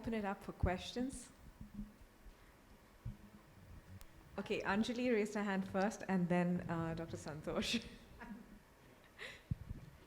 open it up for questions? Okay, Anjali raised her hand first, and then Dr. Santosh.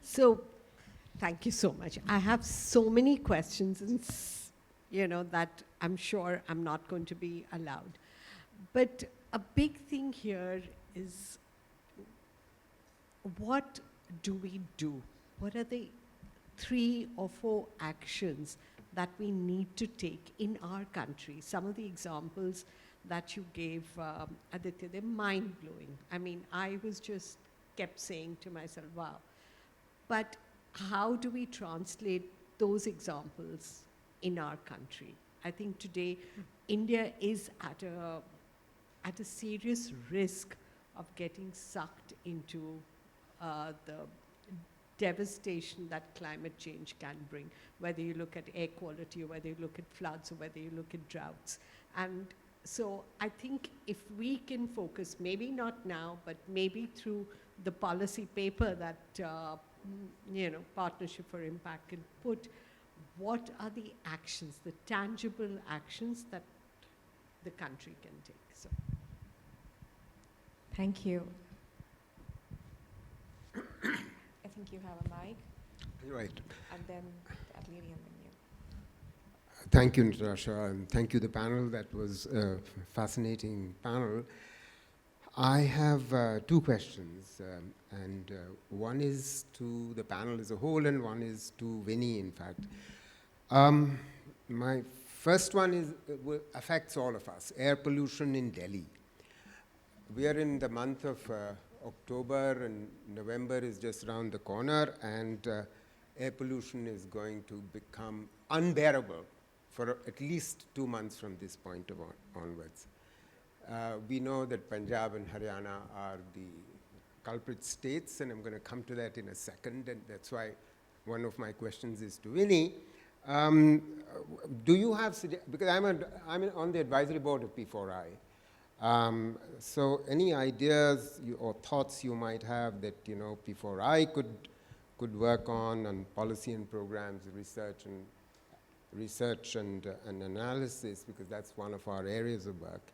So, thank you so much. I have so many questions, and that I'm sure I'm not going to be allowed. But a big thing here is, what do we do? What are the 3 or 4 actions that we need to take in our country? Some of the examples that you gave, Aditya, they're mind-blowing. I mean, I was just kept saying to myself, wow. But how do we translate those examples in our country? I think today, India is at a serious risk of getting sucked into the devastation that climate change can bring, whether you look at air quality, or whether you look at floods, or whether you look at droughts. And so I think if we can focus, maybe not now, but maybe through the policy paper that Partnership for Impact can put, what are the actions, the tangible actions that the country can take? So, Thank you. I think you have a mic. Right. And then that lady, and then you. Thank you, Natasha, and thank you, the panel. That was a fascinating panel. I have 2 questions, and one is to the panel as a whole, and one is to Vinny, in fact. My first one is affects all of us, air pollution in Delhi. We are in the month of October, and November is just around the corner, and air pollution is going to become unbearable for at least 2 months from this point onwards. We know that Punjab and Haryana are the culprit states, and I'm going to come to that in a second, and that's why one of my questions is to Vinny. Do you have, because I'm on the advisory board of P4I, so any ideas or thoughts you might have that P4I could work on policy and programs, research and analysis, because that's one of our areas of work.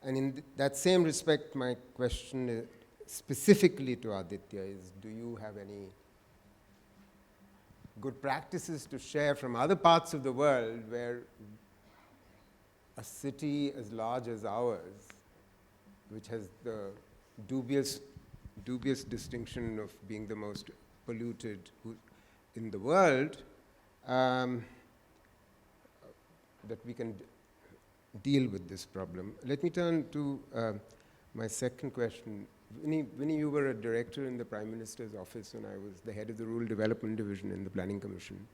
And in that same respect, my question is specifically to Aditya is, do you have any good practices to share from other parts of the world where a city as large as ours, which has the dubious distinction of being the most polluted in the world, that we can deal with this problem? Let me turn to my second question. Vinny, you were a director in the Prime Minister's office when I was the head of the Rural Development Division in the Planning Commission.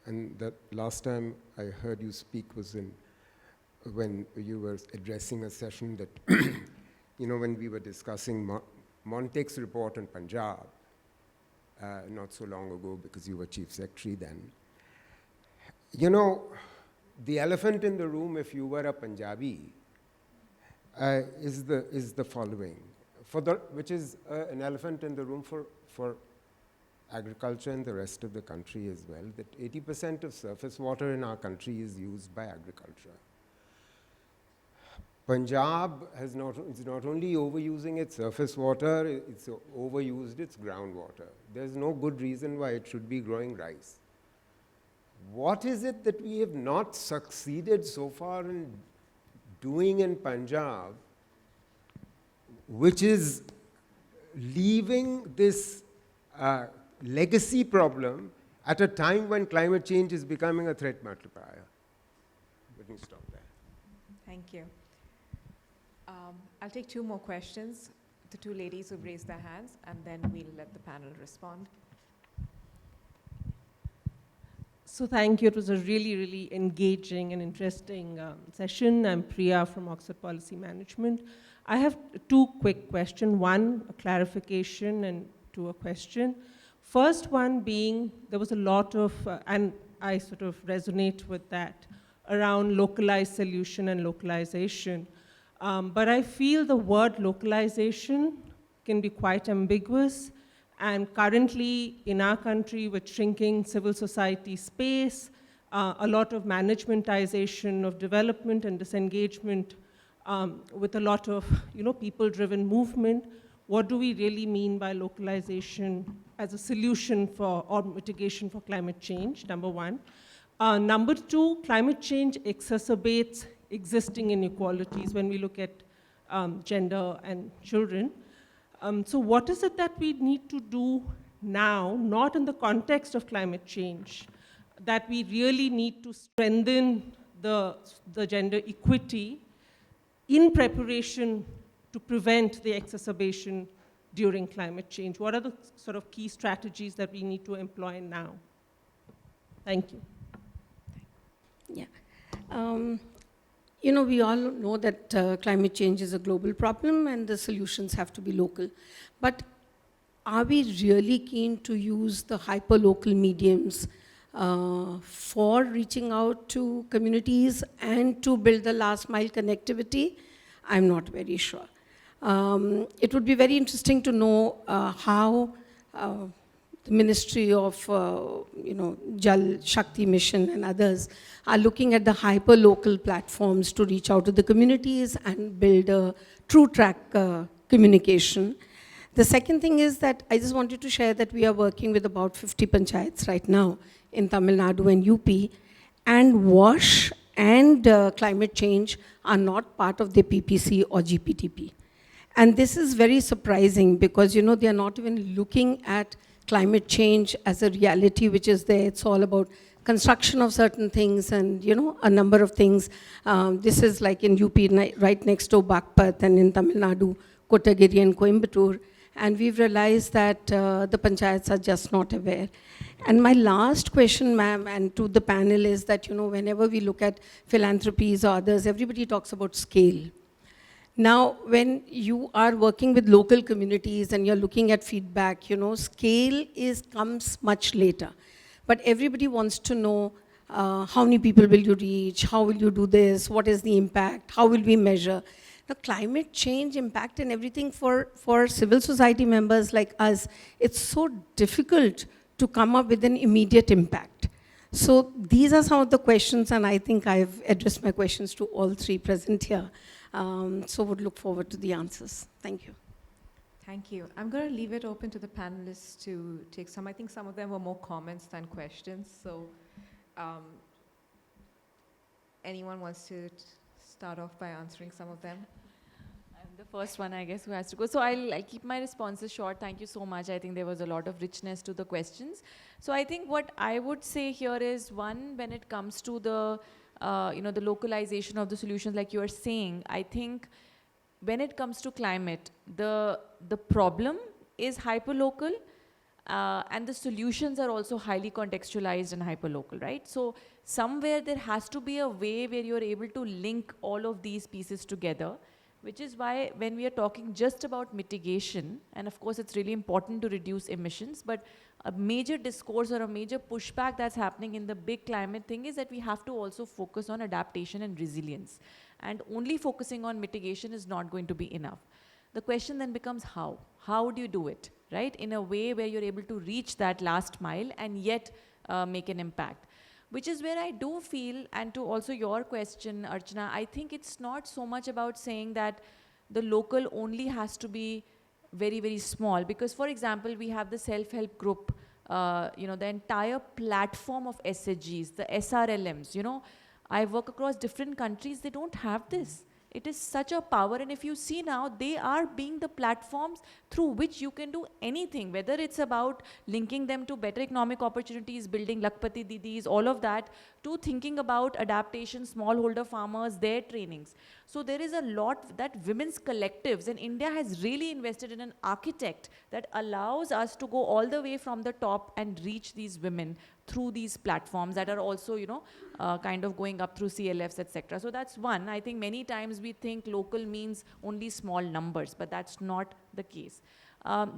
And that last time I heard you speak was when you were addressing a session that, when we were discussing Montek's report on Punjab, not so long ago, because you were chief secretary then. The elephant in the room, if you were a Punjabi, is the following, which is an elephant in the room for agriculture and the rest of the country as well, that 80% of surface water in our country is used by agriculture. Punjab is not only overusing its surface water, it's overused its groundwater. There's no good reason why it should be growing rice. What is it that we have not succeeded so far in doing in Punjab, which is leaving this legacy problem at a time when climate change is becoming a threat multiplier? Let me stop there. Thank you. I'll take 2 more questions, the 2 ladies who've raised their hands, and then we'll let the panel respond. So thank you. It was a really, really engaging and interesting session. I'm Priya from Oxford Policy Management. I have 2 quick questions. One, a clarification, and 2, a question. First one being, there was a lot of, and I sort of resonate with that, around localized solution and localization. But I feel the word localization can be quite ambiguous, And currently, in our country, with shrinking civil society space, a lot of managementization of development and disengagement with a lot of people-driven movement, what do we really mean by localization as a solution for or mitigation for climate change, number one. Number two, climate change exacerbates existing inequalities when we look at gender and children. So what is it that we need to do now, not in the context of climate change, that we really need to strengthen the gender equity in preparation to prevent the exacerbation during climate change? What are the sort of key strategies that we need to employ now? Thank you. Yeah. We all know that climate change is a global problem and the solutions have to be local. But are we really keen to use the hyper-local mediums for reaching out to communities and to build the last mile connectivity? I'm not very sure. It would be very interesting to know how the Ministry of Jal Shakti Mission and others are looking at the hyper-local platforms to reach out to the communities and build a true track communication. The second thing is that I just wanted to share that we are working with about 50 panchayats right now in Tamil Nadu and UP, and WASH and climate change are not part of the PPC or GPTP. And this is very surprising because, they are not even looking at climate change as a reality which is there. It's all about construction of certain things and, a number of things. This is like in UP, right next to Bagpat, and in Tamil Nadu, Kotagiri and Coimbatore. And we've realized that the panchayats are just not aware. And my last question, ma'am, and to the panel is that, whenever we look at philanthropies or others, everybody talks about scale. Now, when you are working with local communities and you're looking at feedback, scale comes much later. But everybody wants to know how many people will you reach, how will you do this, what is the impact, how will we measure. Now, climate change impact and everything for civil society members like us, it's so difficult to come up with an immediate impact. So these are some of the questions, and I think I've addressed my questions to all three present here. So would look forward to the answers. Thank you. Thank you. I'm going to leave it open to the panelists to take some. I think some of them were more comments than questions. So anyone wants to start off by answering some of them? I'm the first one, I guess, who has to go. So I'll keep my responses short. Thank you so much. I think there was a lot of richness to the questions. So I think what I would say here is, one, when it comes to the the localization of the solutions, like you are saying, I think when it comes to climate, the problem is hyperlocal, and the solutions are also highly contextualized and hyperlocal, right? So somewhere there has to be a way where you're able to link all of these pieces together, which is why when we are talking just about mitigation, and of course it's really important to reduce emissions, but a major discourse or a major pushback that's happening in the big climate thing is that we have to also focus on adaptation and resilience. And only focusing on mitigation is not going to be enough. The question then becomes how? How do you do it, right? In a way where you're able to reach that last mile and yet make an impact. Which is where I do feel, and to also your question, Archana, I think it's not so much about saying that the local only has to be very, very small. Because, for example, we have the self-help group, the entire platform of SHGs, the SRLMs, I work across different countries, they don't have this. It is such a power, and if you see now, they are being the platforms through which you can do anything, whether it's about linking them to better economic opportunities, building Lakpati Didis, all of that, to thinking about adaptation, smallholder farmers, their trainings. So there is a lot that women's collectives, and India has really invested in an architect that allows us to go all the way from the top and reach these women through these platforms that are also, kind of going up through CLFs, etc. So that's one. I think many times we think local means only small numbers, but that's not the case.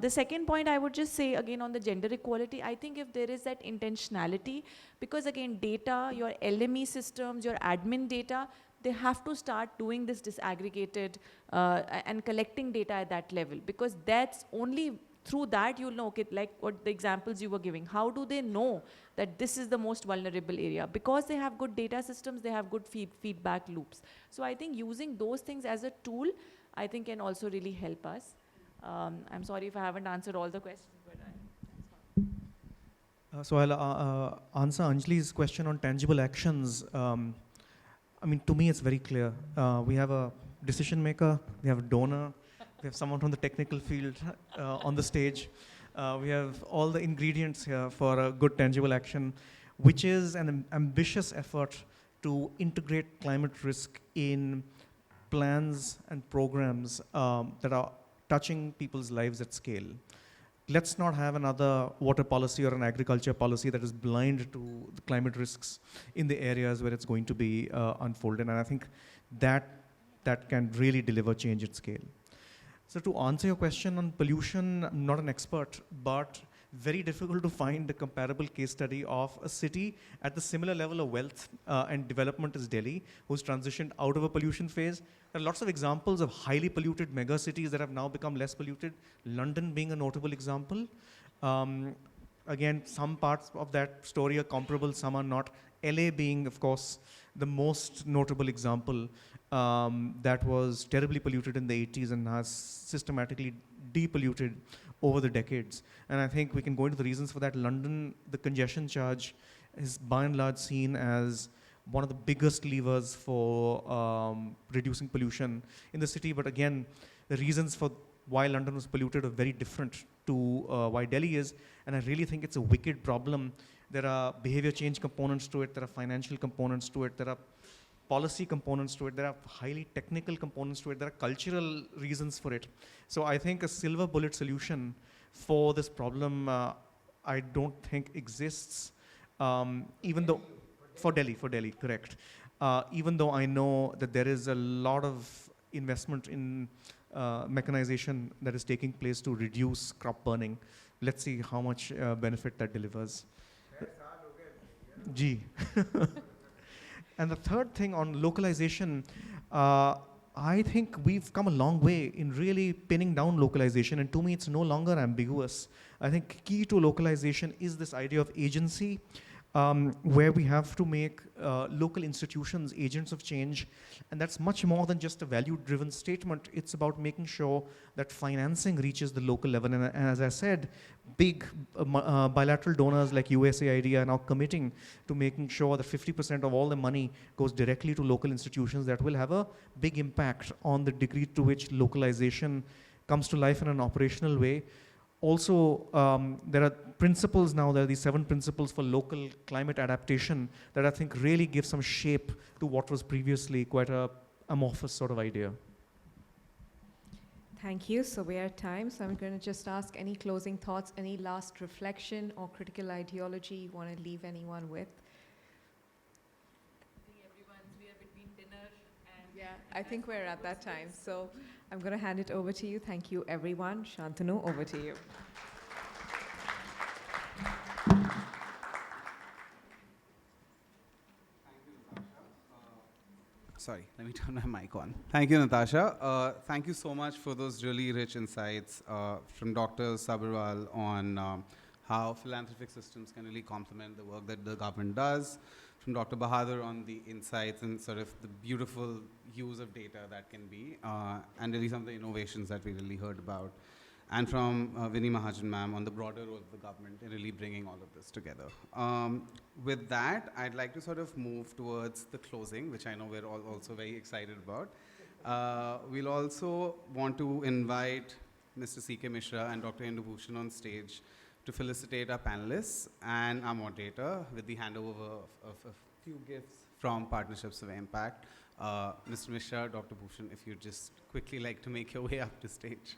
The second point I would just say, again, on the gender equality, I think if there is that intentionality, because again, data, your LME systems, your admin data, they have to start doing this disaggregated and collecting data at that level, because that's only through that you'll know, okay, like what the examples you were giving, how do they know that this is the most vulnerable area? Because they have good data systems, they have good feedback loops. So I think using those things as a tool, I think can also really help us. I'm sorry if I haven't answered all the questions, but So I'll answer Anjali's question on tangible actions. I mean, to me, it's very clear. We have a decision maker, we have a donor, we have someone from the technical field on the stage. We have all the ingredients here for a good tangible action, which is an ambitious effort to integrate climate risk in plans and programs that are touching people's lives at scale. Let's not have another water policy or an agriculture policy that is blind to the climate risks in the areas where it's going to be unfolded. And I think that can really deliver change at scale. So to answer your question on pollution, I'm not an expert, but very difficult to find a comparable case study of a city at the similar level of wealth and development as Delhi, who's transitioned out of a pollution phase. There are lots of examples of highly polluted mega cities that have now become less polluted, London being a notable example. Again, some parts of that story are comparable, some are not. LA being, of course, the most notable example that was terribly polluted in the 80s and has systematically depolluted over the decades. And I think we can go into the reasons for that. London, the congestion charge is by and large seen as one of the biggest levers for reducing pollution in the city. But again, the reasons for why London was polluted are very different to why Delhi is. And I really think it's a wicked problem. There are behavior change components to it. There are financial components to it. There are policy components to it. There are highly technical components to it. There are cultural reasons for it. So I think a silver bullet solution for this problem, I don't think exists, even though, for Delhi, correct. Even though I know that there is a lot of investment in mechanization that is taking place to reduce crop burning. Let's see how much benefit that delivers. Gee. And the third thing on localization, I think we've come a long way in really pinning down localization, and to me it's no longer ambiguous. I think key to localization is this idea of agency, where we have to make local institutions agents of change, and that's much more than just a value-driven statement. It's about making sure that financing reaches the local level, and as I said, big bilateral donors like USAID are now committing to making sure that 50% of all the money goes directly to local institutions that will have a big impact on the degree to which localization comes to life in an operational way. Also, there are principles now, there are these 7 principles for local climate adaptation that I think really give some shape to what was previously quite a amorphous sort of idea. Thank you. So we're at time. So I'm going to just ask any closing thoughts, any last reflection or critical ideology you want to leave anyone with? I think we are between dinner and... Yeah, I think we're at that time. So I'm going to hand it over to you. Thank you, everyone. Shantanu, over to you. Sorry, let me turn my mic on. Thank you, Natasha. Thank you so much for those really rich insights from Dr. Sabarwal on how philanthropic systems can really complement the work that the government does, from Dr. Bahadur on the insights and sort of the beautiful use of data that can be, and really some of the innovations that we really heard about, and from Vinnie Mahajan ma'am on the broader role of the government in really bringing all of this together. With that, I'd like to sort of move towards the closing, which I know we're all also very excited about. We'll also want to invite Mr. C.K. Mishra and Dr. Indu Bhushan on stage to felicitate our panelists and our moderator with the handover of a few gifts from Partnerships of Impact. Mr. Mishra, Dr. Bhushan, if you'd just quickly like to make your way up to stage.